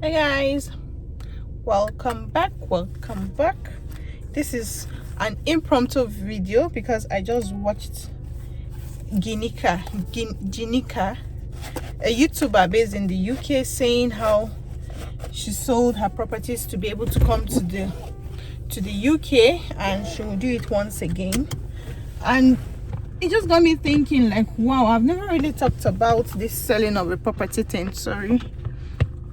Hey guys, welcome back. This is an impromptu video because I just watched Ginika, a YouTuber based in the UK, saying how she sold her properties to be able to come to the UK, and she will do it once again. And it just got me thinking, like, wow, I've never really talked about this selling of a property thing.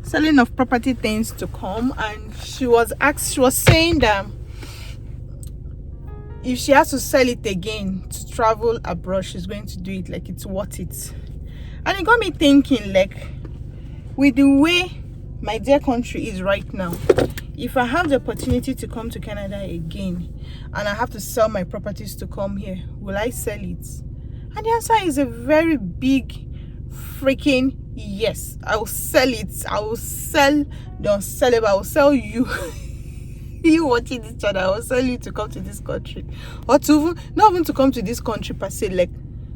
Selling of property things to come. And she was saying that if she has to sell it again to travel abroad, she's going to do it. Like, it's worth it. And it got me thinking, like, with the way my dear country is right now, if I have the opportunity to come to Canada again and I have to sell my properties to come here, will I sell it? And the answer is a very big freaking yes. I will sell it. I will sell the unsellable. I will sell you. You watching each other, I will sell you to come to this country, or to not even to come to this country per se, like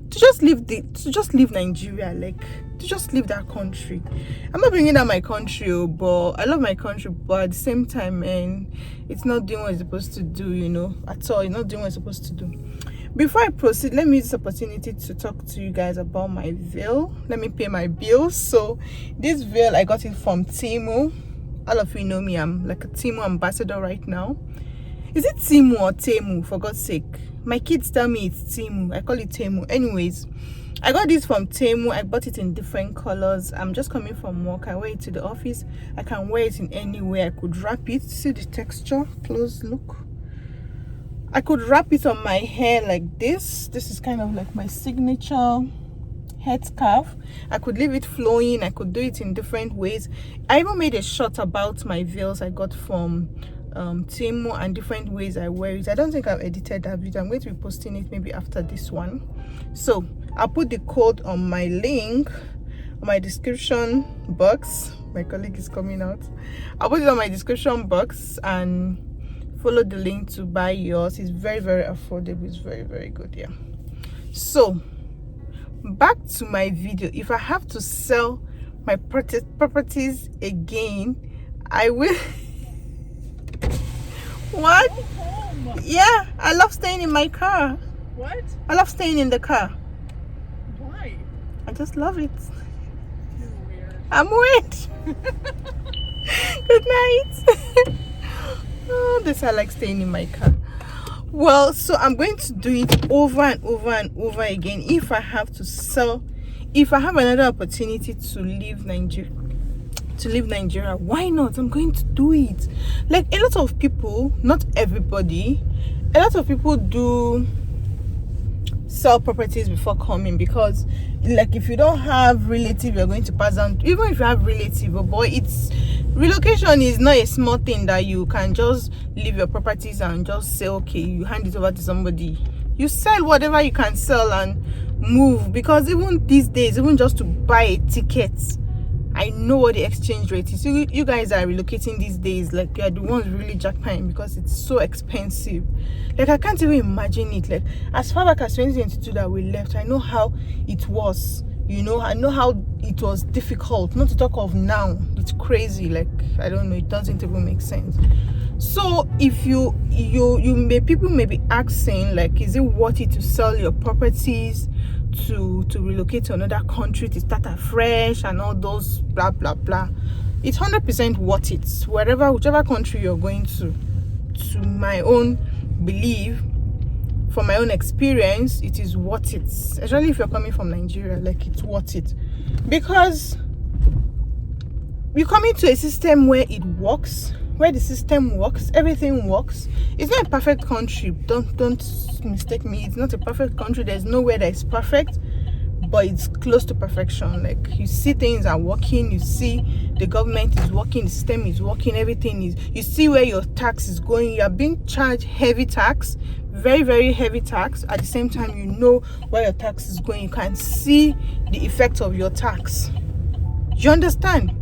to just leave Nigeria, like to just leave that country. I'm not bringing down my country, but I love my country, but at the same time, man, it's not doing what it's supposed to do, at all. It's not doing what it's supposed to do. Before I proceed, let me use this opportunity to talk to you guys about my veil. Let me pay my bills. So this veil, I got it from Temu. All of you know me, I'm like a Temu ambassador right now. Is it Temu or Temu, for God's sake? My kids tell me it's Temu. I call it Temu. Anyways, I got this from Temu. I bought it in different colors. I'm just coming from work. I wear it to the office. I can wear it in any way. I could wrap it. See the texture? Close look. I could wrap it on my hair like this. This is kind of like my signature head scarf. I could leave it flowing. I could do it in different ways. I even made a short about my veils I got from Temu and different ways I wear it. I don't think I've edited that video. I'm going to be posting it maybe after this one. So I'll put the code on my link on my description box. My colleague is coming out. I'll put it on my description box and follow the link to buy yours. It's very, very affordable. It's very, very good. Yeah. So back to my video. If I have to sell my properties again, I will. What? Yeah, I love staying in my car. What? I love staying in the car. Why? I just love it. You're weird. I'm weird. Good night. Oh, this, I like staying in my car. Well, so I'm going to do it over and over and over again. If I have to sell, if I have another opportunity to leave Nigeria, why not? I'm going to do it. Like, a lot of people, not everybody, a lot of people do sell properties before coming, because like if you don't have relative, you're going to pass down. Even if you have relative, oh boy, it's relocation is not a small thing that you can just leave your properties and just say, okay, you hand it over to somebody. You sell whatever you can sell and move, because even these days, even just to buy a ticket, I know what the exchange rate is. You guys are relocating these days, like you're the ones really jackpotting because it's so expensive. Like, I can't even imagine it. Like, as far back as 2022 that we left, I know how it was. I know how it was difficult. Not to talk of now. It's crazy. Like, I don't know. It doesn't even make sense. So if people may be asking, like, is it worth it to sell your properties to relocate to another country, to start afresh and all those blah blah blah? It's 100% worth it. Whichever country you're going to my own belief, from my own experience, it is worth it. Especially if you're coming from Nigeria, like, it's worth it, because you come into a system where it works, where the system works, everything works. It's not a perfect country. Don't mistake me. It's not a perfect country. There's nowhere that is perfect, but it's close to perfection. Like, you see things are working. You see the government is working. The system is working. Everything is. You see where your tax is going. You are being charged heavy tax, very, very heavy tax. At the same time, you know where your tax is going. You can see the effect of your tax. You understand?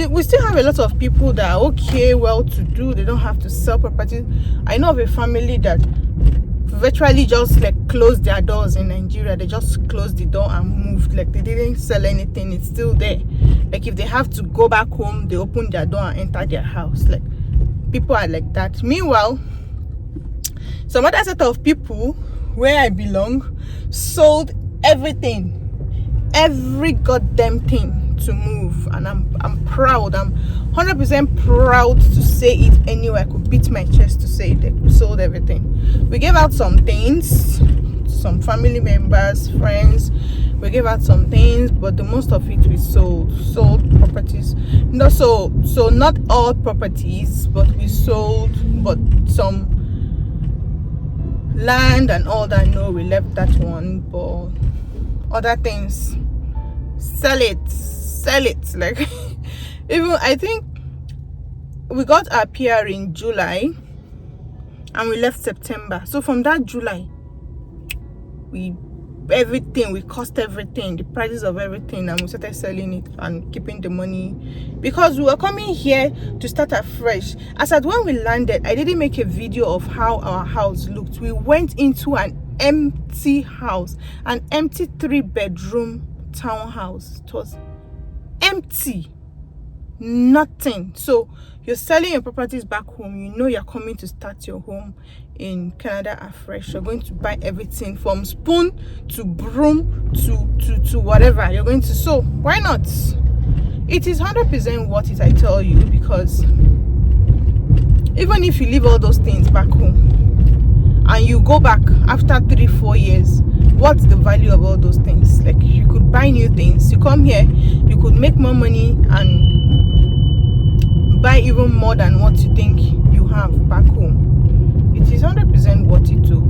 We still have a lot of people that are okay, well to do. They don't have to sell property. I know of a family that virtually just like closed their doors in Nigeria. They just closed the door and moved. Like they didn't sell anything. It's still there. Like if they have to go back home, they open their door and enter their house. Like people are like that. Meanwhile, some other set of people where I belong sold everything, every goddamn thing to move, and I'm proud. I'm 100% proud to say it anyway. I could beat my chest to say it. They sold everything. We gave out some things, some family members, friends. We gave out some things, but the most of it we sold properties. No, so not all properties, but we sold, but some land and all that. No, we left that one, but other things, sell it. Like even I think we got our PR in July and we left September. So from that July, we cost everything, the prices of everything, and we started selling it and keeping the money because we were coming here to start afresh. As at when we landed, I didn't make a video of how our house looked. We went into an empty house, an empty 3-bedroom townhouse. It was empty, nothing. So you're selling your properties back home, you know you're coming to start your home in Canada afresh. You're going to buy everything from spoon to broom to whatever you're going to. So why not? It is 100% worth it, I tell you, because even if you leave all those things back home and you go back after 3-4 years, what's the value of all those things? Like you could buy new things, you come here, you could make more money and buy even more than what you think you have back home. It is 100% worth it too.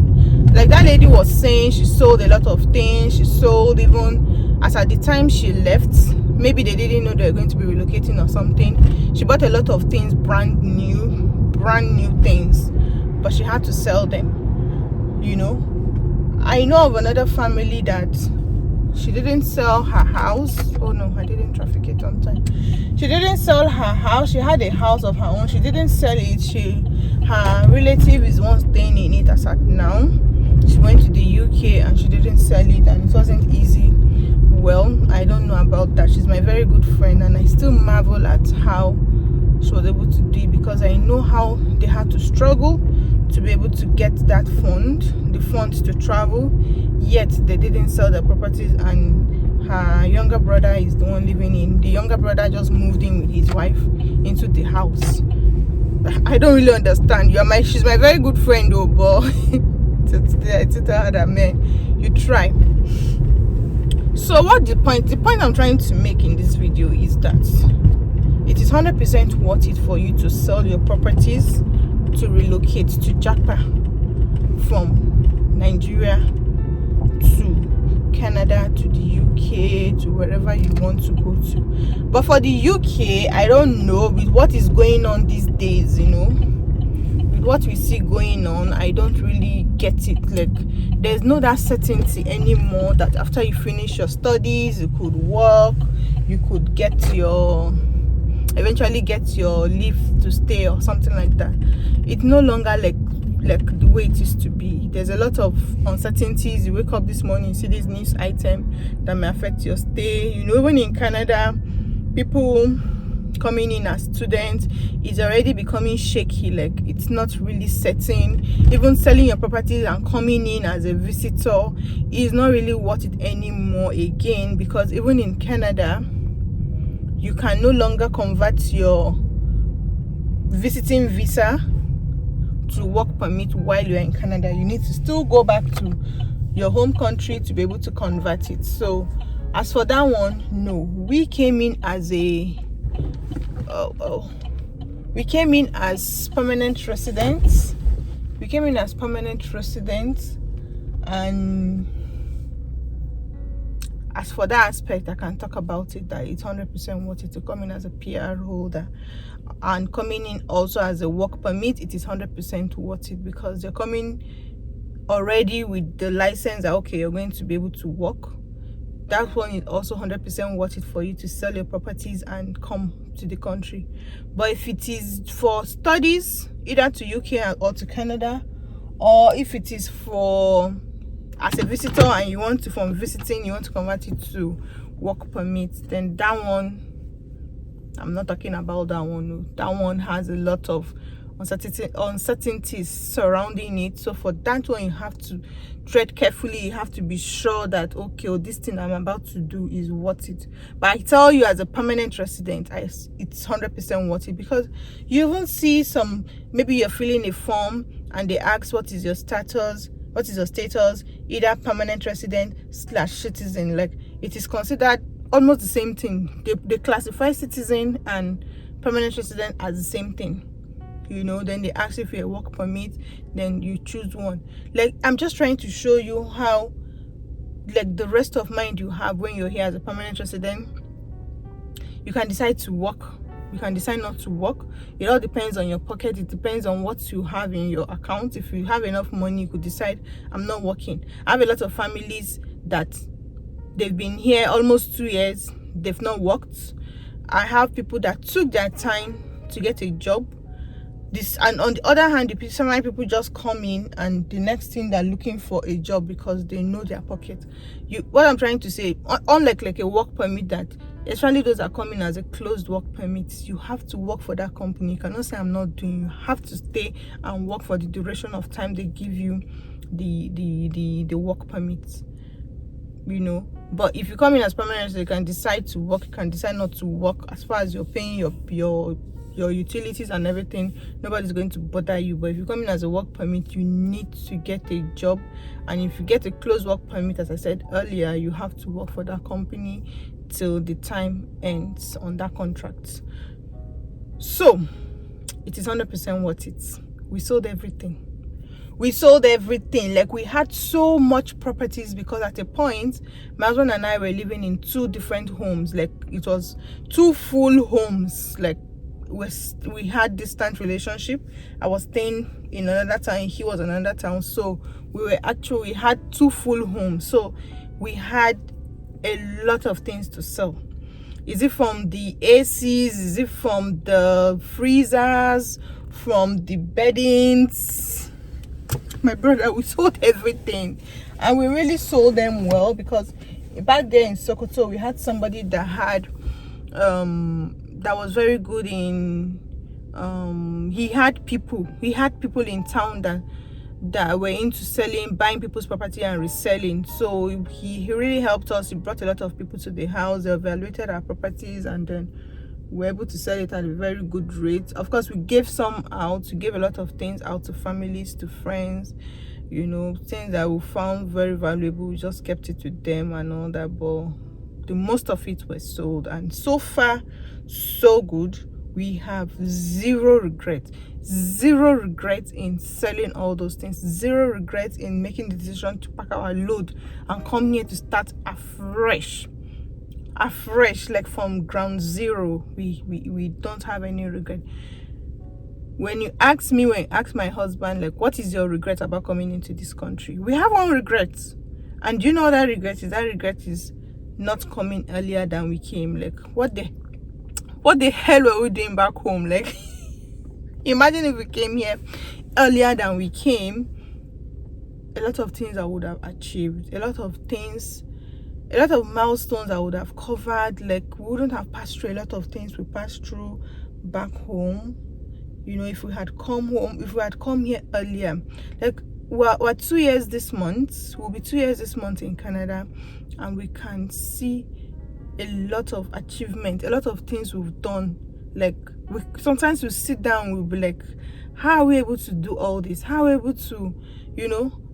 Like that lady was saying, she sold a lot of things. She sold, even as at the time she left, maybe they didn't know they were going to be relocating or something. She bought a lot of things, brand new things, but she had to sell them, you know. I know of another family that she didn't sell her house. Oh no, I didn't traffic it on time. She didn't sell her house. She had a house of her own. She didn't sell it. Her relative is one staying in it as at now. She went to the UK and she didn't sell it, and it wasn't easy. Well, I don't know about that. She's my very good friend, and I still marvel at how she was able to do it, because I know how they had to struggle to be able to get that the funds to travel, yet they didn't sell their properties. And her younger brother is the one living in. The younger brother just moved in with his wife into the house. I don't really understand. She's my very good friend though, but I tell her that, man, you try. So what the point I'm trying to make in this video is that it is 100% worth it for you to sell your properties, to relocate to Jakarta from Nigeria to Canada to the UK to wherever you want to go to. But for the UK, I don't know, with what is going on these days, you know, with what we see going on, I don't really get it. Like there's no that certainty anymore that after you finish your studies you could work, you could eventually get your leave to stay or something like that. It's no longer like the way it used to be. There's a lot of uncertainties. You wake up this morning, you see this news item that may affect your stay. You know, even in Canada, people coming in as students is already becoming shaky. Like it's not really certain. Even selling your properties and coming in as a visitor is not really worth it anymore again, because even in Canada, you can no longer convert your visiting visa to work permit while you're in Canada. You need to still go back to your home country to be able to convert it. So as for that one, no, we came in as permanent residents. And as for that aspect, I can talk about it, that it's 100% worth it to come in as a PR holder, and coming in also as a work permit. It is 100% worth it, because you're coming already with the license that, okay, you're going to be able to work. That one is also 100% worth it for you to sell your properties and come to the country. But if it is for studies, either to UK or to Canada, or if it is for as a visitor and you want to, from visiting, you want to convert it to work permit, then that one, I'm not talking about that one. No. That one has a lot of uncertainties surrounding it. So for that one, you have to tread carefully. You have to be sure that, okay, this thing I'm about to do is worth it. But I tell you, as a permanent resident, it's 100% worth it, because you even see some, maybe you're filling a form and they ask, what is your status? What is your status? Either permanent resident / citizen. Like, it is considered almost the same thing. They classify citizen and permanent resident as the same thing. Then they ask if you're a work permit, then you choose one. Like, I'm just trying to show you how, like, the rest of mind you have when you're here as a permanent resident. You can decide to work, you can decide not to work. It all depends on your pocket. It depends on what you have in your account. If you have enough money, you could decide, I'm not working. I have a lot of families that they've been here almost 2 years, they've not worked. I have people that took their time to get a job. And on the other hand, some people just come in and the next thing they're looking for a job because they know their pocket. What I'm trying to say, unlike like a work permit, that especially those that come in as a closed work permit, you have to work for that company. You cannot say I'm not doing. You have to stay and work for the duration of time they give you the work permit. But if you come in as permanent, you can decide to work, you can decide not to work. As far as you're paying your utilities and everything, nobody's going to bother you. But if you come in as a work permit, you need to get a job. And if you get a closed work permit, as I said earlier, you have to work for that company till the time ends on that contract. So it is 100% worth it. We sold everything. Like, we had so much properties, because at a point my husband and I were living in 2 different homes. Like, it was 2 full homes. Like, we had distant relationship. I was staying in another town, he was in another town, so we had 2 full homes. So we had a lot of things to sell. Is it from the ACs? Is it from the freezers? From the beddings? My brother, we sold everything, and we really sold them well, because back there in Sokoto we had somebody that had that was very good in he had people in town that were into buying people's property and reselling. So he really helped us. He brought a lot of people to the house. They evaluated our properties, and then we were able to sell it at a very good rate. Of course, we gave some out. We gave a lot of things out to families, to friends, things that we found very valuable. We just kept it with them and all that, but the most of it was sold, and so far so good. We have zero regret in selling all those things, zero regret in making the decision to pack our load and come here to start afresh, like from ground zero. We don't have any regret. When you ask my husband, like, what is your regret about coming into this country, we have one regret. And you know what that regret is? That regret is not coming earlier than we came. Like, what the hell were we doing back home? Like, imagine if we came here earlier than we came. A lot of things I would have achieved, a lot of milestones I would have covered. Like, we wouldn't have passed through a lot of things we passed through back home. If we had come here earlier. Like, we're 2 years this month. We'll be 2 years this month in Canada, and we can see a lot of achievement, a lot of things we've done. Like, sometimes we sit down, we'll be like, how are we able to do all this? How are we able to,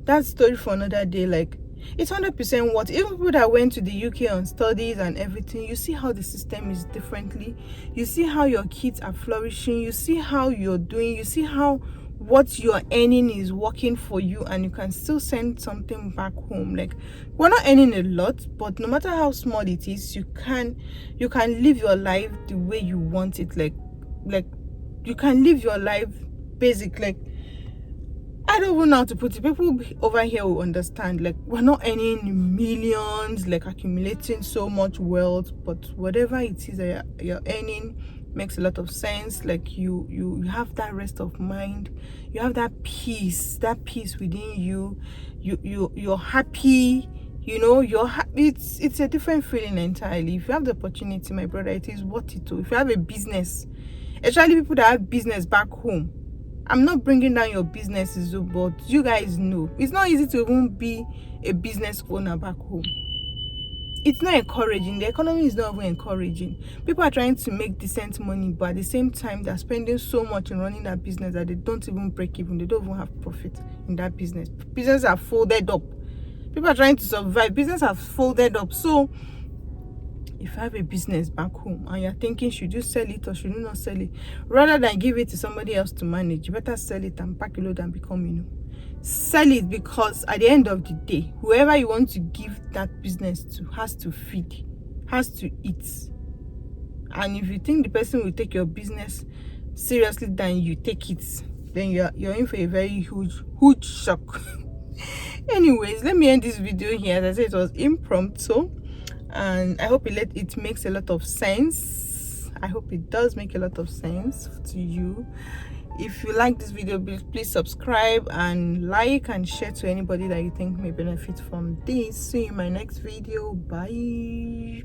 that story for another day. Like, it's 100% what, even people that went to the UK on studies and everything, you see how the system is differently. You see how your kids are flourishing. You see how you're doing. You see how what you're earning is working for you, and you can still send something back home. Like, we're not earning a lot, but no matter how small it is, you can live your life the way you want it. Like you can live your life basic. Like, I don't even know how to put it. People over here will understand. Like, we're not earning millions, like accumulating so much wealth, but whatever it is that you're earning, makes a lot of sense. Like you have that rest of mind, you have that peace within you. You're happy, you know. It's a different feeling entirely. If you have the opportunity, my brother, it is worth it too. If you have a business, especially people that have business back home, I'm not bringing down your businesses, but you guys know it's not easy to even be a business owner back home. It's not encouraging. The economy is not even encouraging. People are trying to make decent money, but at the same time they're spending so much in running that business that they don't even break even. They don't even have profit in that business. Businesses are folded up. People are trying to survive. Business have folded up. So if you have a business back home and you're thinking, should you sell it or should you not sell it, rather than give it to somebody else to manage, you better sell it and pack a load and become, sell it. Because at the end of the day, whoever you want to give that business to has to feed, has to eat. And if you think the person will take your business seriously than you take it, then you're in for a very huge shock. Anyways, let me end this video here. As I said, it was impromptu, and I hope it makes a lot of sense. I hope it does make a lot of sense to you. If you like this video, please subscribe and like and share to anybody that you think may benefit from this. See you in my next video. Bye.